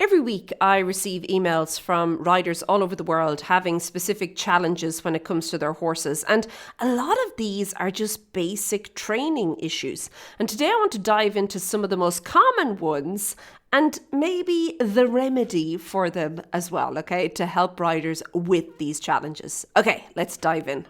Every week I receive emails from riders all over the world having specific challenges when it comes to their horses, and a lot of these are just basic training issues. And today I want to dive into some of the most common ones and maybe the remedy for them as well, okay, to help riders with these challenges. Okay, let's dive in.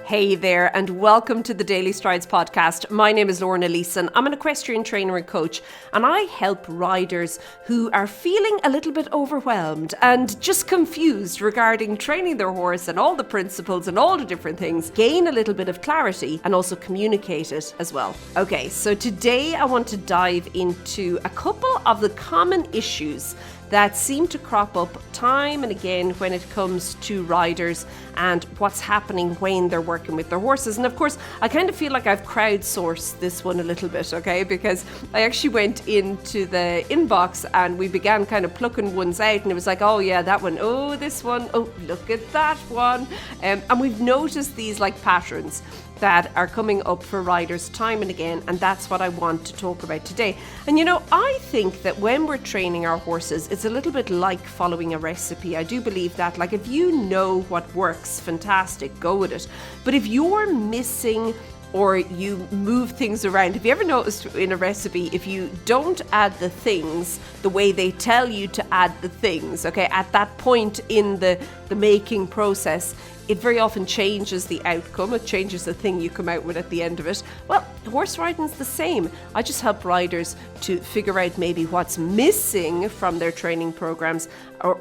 Hey there, and welcome to the Daily Strides podcast. My name is Lorna Leeson. I'm an equestrian trainer and coach, and I help riders who are feeling a little bit overwhelmed and just confused regarding training their horse and all the principles and all the different things, gain a little bit of clarity and also communicate it as well. Okay, so today I want to dive into a couple of the common issues that seem to crop up time and again when it comes to riders and what's happening when they're working with their horses. And of course, I kind of feel like I've crowdsourced this one a little bit, okay? Because I actually went into the inbox and we began kind of plucking ones out, and it was like, oh yeah, that one, oh this one, oh look at that one. And we've noticed these like patterns that are coming up for riders time and again, and that's what I want to talk about today. And you know, I think that when we're training our horses, it's a little bit like following a recipe. I do believe that, like, if you know what works, fantastic, go with it. But if you're missing or you move things around, have you ever noticed in a recipe, if you don't add the things the way they tell you to add the things, okay, at that point in the making process, it very often changes the outcome. It changes the thing you come out with at the end of it. Well, horse riding's the same. I just help riders to figure out maybe what's missing from their training programs,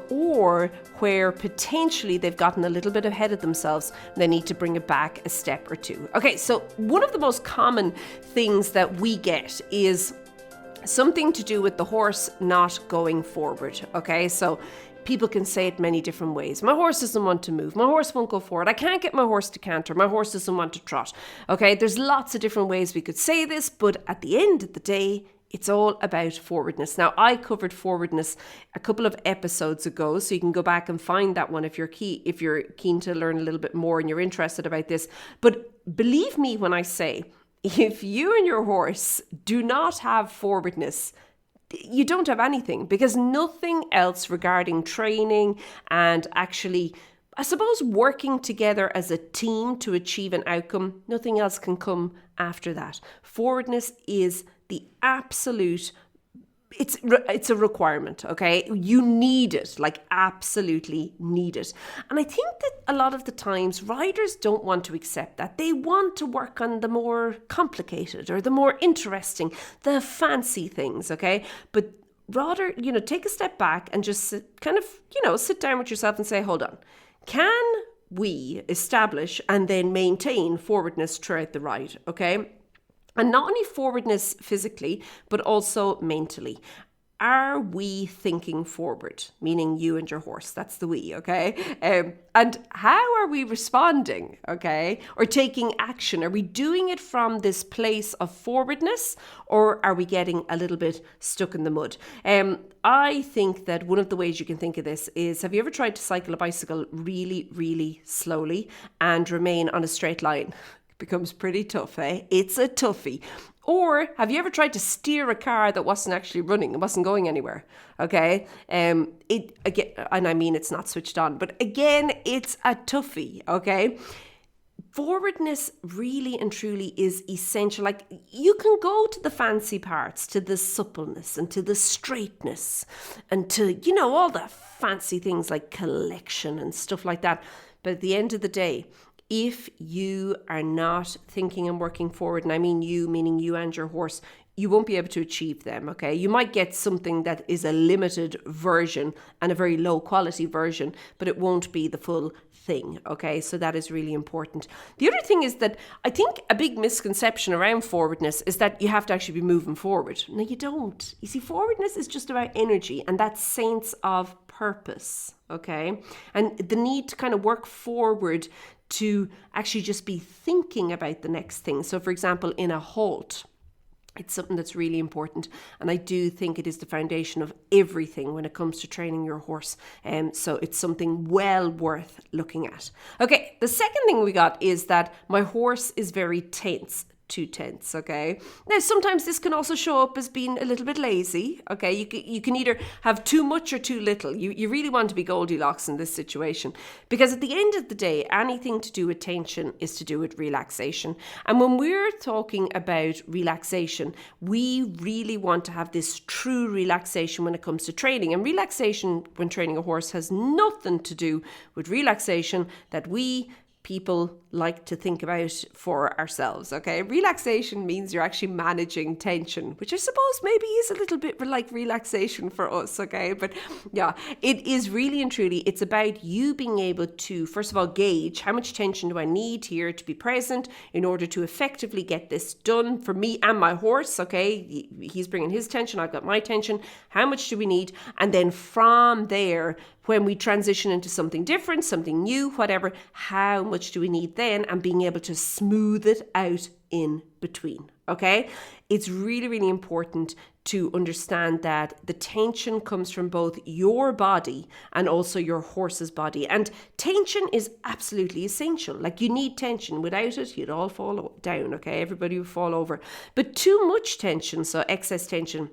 or where potentially they've gotten a little bit ahead of themselves and they need to bring it back a step or two. Okay, so one of the most common things that we get is something to do with the horse not going forward. Okay, so people can say it many different ways. My horse doesn't want to move. My horse won't go forward. I can't get my horse to canter. My horse doesn't want to trot. Okay, there's lots of different ways we could say this, but at the end of the day, it's all about forwardness. Now, I covered forwardness a couple of episodes ago, so you can go back and find that one if you're keen to learn a little bit more and you're interested about this. But believe me when I say, if you and your horse do not have forwardness, you don't have anything, because nothing else regarding training and actually, I suppose, working together as a team to achieve an outcome, nothing else can come after that. Forwardness is the absolute, it's a requirement, okay? You need it, like absolutely need it. And I think that a lot of the times riders don't want to accept that. They want to work on the more complicated or the more interesting, the fancy things, okay? But rather, take a step back and just sit down with yourself and say, hold on, can we establish and then maintain forwardness throughout the ride, okay? And not only forwardness physically, but also mentally. Are we thinking forward? Meaning you and your horse. That's the we, okay? And how are we responding, okay? Or taking action? Are we doing it from this place of forwardness, or are we getting a little bit stuck in the mud? I think that one of the ways you can think of this is, have you ever tried to cycle a bicycle really, really slowly and remain on a straight line? Becomes pretty tough, eh? It's a toughie. Or have you ever tried to steer a car that wasn't actually running, it wasn't going anywhere? Okay, it again, and I mean it's not switched on, but again, it's a toughie. Okay, forwardness really and truly is essential. Like, you can go to the fancy parts, to the suppleness and to the straightness and to, all the fancy things like collection and stuff like that. But at the end of the day, if you are not thinking and working forward, and I mean you, meaning you and your horse, you won't be able to achieve them, okay? You might get something that is a limited version and a very low quality version, but it won't be the full thing, okay? So that is really important. The other thing is that I think a big misconception around forwardness is that you have to actually be moving forward. No, you don't. You see, forwardness is just about energy and that sense of purpose, okay? And the need to kind of work forward to actually just be thinking about the next thing. So for example, in a halt, it's something that's really important. And I do think it is the foundation of everything when it comes to training your horse. So it's something well worth looking at. Okay, the second thing we got is that my horse is very tense. too tense, okay? Now, sometimes this can also show up as being a little bit lazy, okay? You can either have too much or too little. You really want to be Goldilocks in this situation, because at the end of the day, anything to do with tension is to do with relaxation. And when we're talking about relaxation, we really want to have this true relaxation when it comes to training. And relaxation when training a horse has nothing to do with relaxation that we people like to think about for ourselves, okay? Relaxation means you're actually managing tension, which I suppose maybe is a little bit like relaxation for us, okay? But yeah, it is really and truly, it's about you being able to, first of all, gauge how much tension do I need here to be present in order to effectively get this done for me and my horse, okay? He's bringing his tension, I've got my tension. How much do we need? And then from there, when we transition into something different, something new, whatever, how much do we need then? And being able to smooth it out in between, okay? It's really, really important to understand that the tension comes from both your body and also your horse's body. And tension is absolutely essential. Like, you need tension. Without it, you'd all fall down, okay? Everybody would fall over. But too much tension, so excess tension,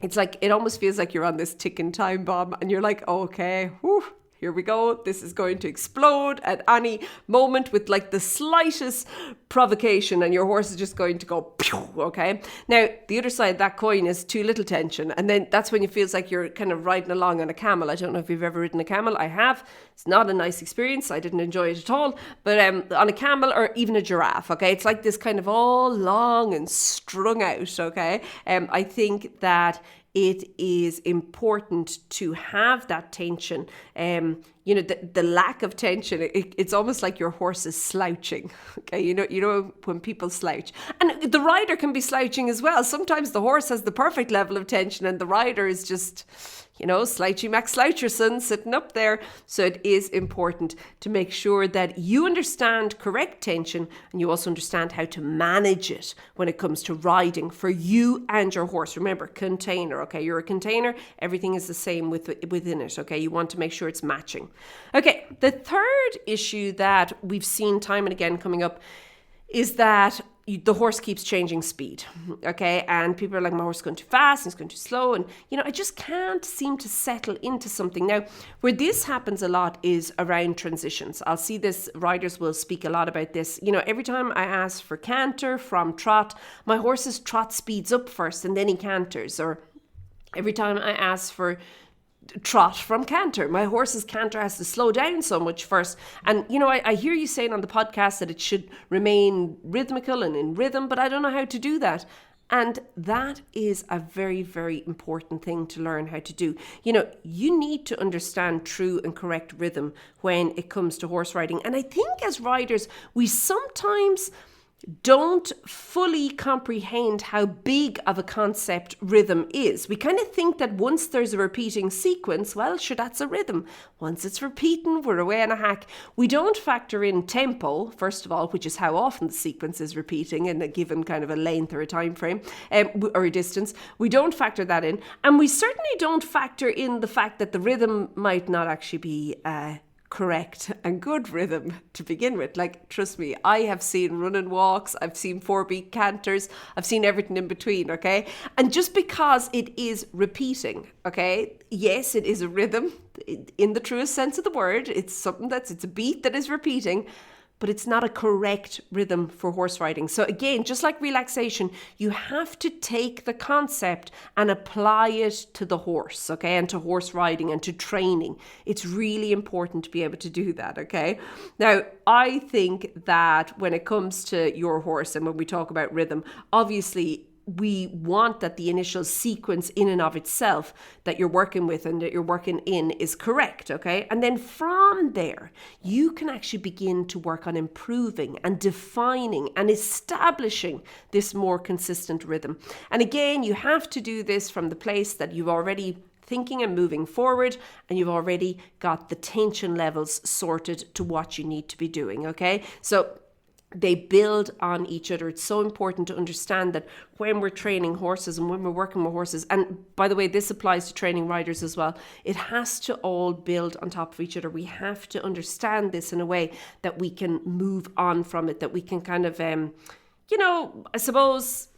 it's like, it almost feels like you're on this ticking time bomb and you're like, okay, whew, here we go. This is going to explode at any moment with like the slightest provocation, and your horse is just going to go, pew, okay? Now, the other side of that coin is too little tension. And then that's when it feels like you're kind of riding along on a camel. I don't know if you've ever ridden a camel. I have. It's not a nice experience. I didn't enjoy it at all. But on a camel or even a giraffe, okay? It's like this kind of all long and strung out, okay? I think that it is important to have that tension. The lack of tension, it's almost like your horse is slouching. Okay, you know when people slouch, and the rider can be slouching as well. Sometimes the horse has the perfect level of tension, and the rider is just, slouchy Max Sloucherson sitting up there. So it is important to make sure that you understand correct tension, and you also understand how to manage it when it comes to riding for you and your horse. Remember, container, okay? You're a container. Everything is the same within it, okay? You want to make sure it's matching. Okay, the third issue that we've seen time and again coming up is that the horse keeps changing speed, okay? And people are like, my horse is going too fast, it's going too slow. And, I just can't seem to settle into something. Now, where this happens a lot is around transitions. I'll see this, riders will speak a lot about this. Every time I ask for canter from trot, my horse's trot speeds up first and then he canters. Or every time I ask for trot from canter, my horse's canter has to slow down so much first. And I hear you saying on the podcast that it should remain rhythmical and in rhythm, but I don't know how to do that. And that is a very, very important thing to learn how to do. You need to understand true and correct rhythm when it comes to horse riding. And I think as riders, we sometimes don't fully comprehend how big of a concept rhythm is. We kind of think that once there's a repeating sequence, well, sure, that's a rhythm. Once it's repeating, we're away on a hack. We don't factor in tempo, first of all, which is how often the sequence is repeating in a given kind of a length or a time frame or a distance. We don't factor that in. And we certainly don't factor in the fact that the rhythm might not actually be correct and good rhythm to begin with. Like, trust me, I have seen running walks, I've seen 4-beat canters, I've seen everything in between, okay? And just because it is repeating, okay, yes, it is a rhythm in the truest sense of the word. It's a beat that is repeating, but it's not a correct rhythm for horse riding. So again, just like relaxation, you have to take the concept and apply it to the horse, okay, and to horse riding and to training. It's really important to be able to do that, okay? Now, I think that when it comes to your horse and when we talk about rhythm, obviously we want that the initial sequence in and of itself that you're working with and that you're working in is correct, okay? And then from there, you can actually begin to work on improving and defining and establishing this more consistent rhythm. And again, you have to do this from the place that you've already thinking and moving forward, and you've already got the tension levels sorted to what you need to be doing, okay? So they build on each other. It's so important to understand that when we're training horses and when we're working with horses, and by the way, this applies to training riders as well, it has to all build on top of each other. We have to understand this in a way that we can move on from it, that we can kind of I suppose,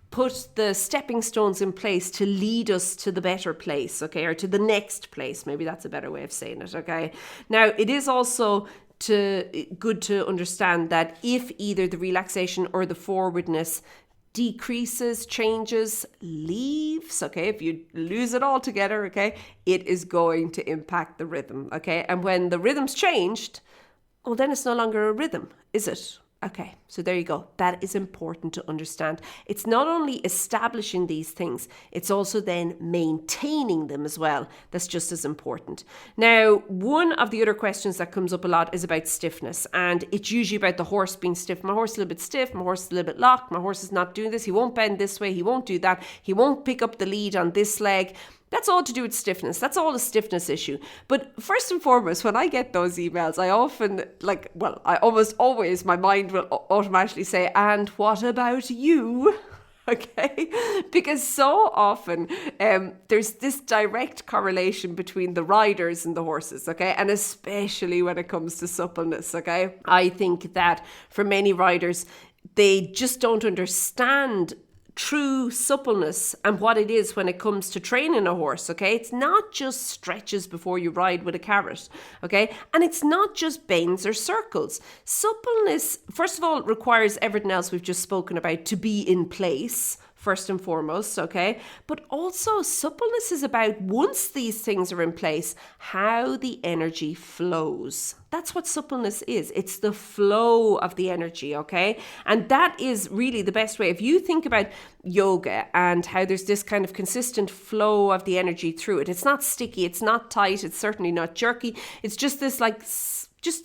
put the stepping stones in place to lead us to the better place, okay, or to the next place. Maybe that's a better way of saying it, okay? Now, it is also good to understand that if either the relaxation or the forwardness decreases, changes, leaves, okay, if you lose it all together, okay, it is going to impact the rhythm, okay? And when the rhythm's changed, well, then it's no longer a rhythm, is it? Okay, so there you go. That is important to understand. It's not only establishing these things, it's also then maintaining them as well. That's just as important. Now, one of the other questions that comes up a lot is about stiffness, and it's usually about the horse being stiff. My horse is a little bit stiff, my horse is a little bit locked, my horse is not doing this, he won't bend this way, he won't do that, he won't pick up the lead on this leg. That's all to do with stiffness. That's all a stiffness issue. But first and foremost, when I get those emails, I almost always, my mind will automatically say, and what about you? Okay, because so often there's this direct correlation between the riders and the horses, okay, and especially when it comes to suppleness, okay. I think that for many riders, they just don't understand true suppleness and what it is when it comes to training a horse, okay? It's not just stretches before you ride with a carrot, okay? And it's not just bends or circles. Suppleness, first of all, requires everything else we've just spoken about to be in place, first and foremost, okay? But also suppleness is about, once these things are in place, how the energy flows. That's what suppleness is. It's the flow of the energy, okay? And that is really the best way. If you think about yoga and how there's this kind of consistent flow of the energy through it, it's not sticky, it's not tight, it's certainly not jerky. It's just this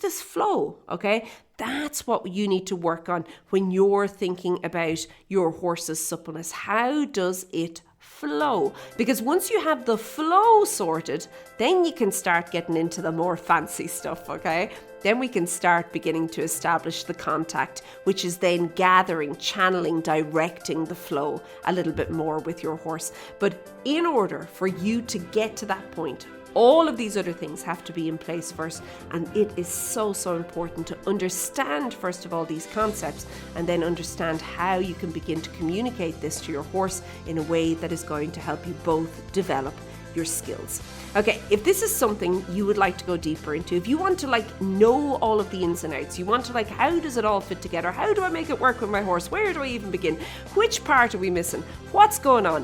this flow, okay? That's what you need to work on when you're thinking about your horse's suppleness. How does it flow? Because once you have the flow sorted, then you can start getting into the more fancy stuff, okay? Then we can start beginning to establish the contact, which is then gathering, channeling, directing the flow a little bit more with your horse. But in order for you to get to that point, all of these other things have to be in place first, and it is so important to understand first of all these concepts, and then understand how you can begin to communicate this to your horse in a way that is going to help you both develop your skills. Okay, if this is something you would like to go deeper into, if you want to know all of the ins and outs, you want to how does it all fit together? How do I make it work with my horse? Where do I even begin? Which part are we missing? What's going on?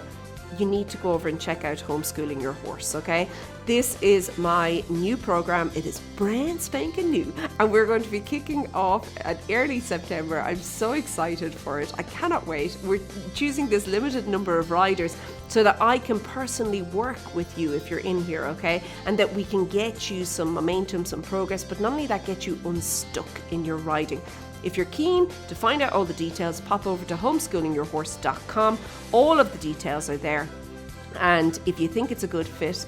You need to go over and check out Homeschooling Your Horse, okay? This is my new program. It is brand spanking new, and we're going to be kicking off at early September. I'm so excited for it. I cannot wait. We're choosing this limited number of riders so that I can personally work with you if you're in here, okay? And that we can get you some momentum, some progress, but not only that, get you unstuck in your riding. If you're keen to find out all the details, pop over to homeschoolingyourhorse.com. All of the details are there. And if you think it's a good fit,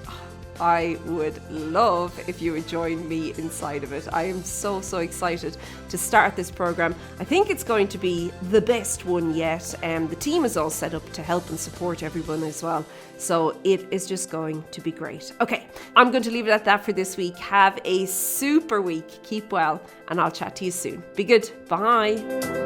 I would love if you would join me inside of it. I am so excited to start this program. I think it's going to be the best one yet. The team is all set up to help and support everyone as well. So it is just going to be great. Okay, I'm going to leave it at that for this week. Have a super week. Keep well, and I'll chat to you soon. Be good. Bye.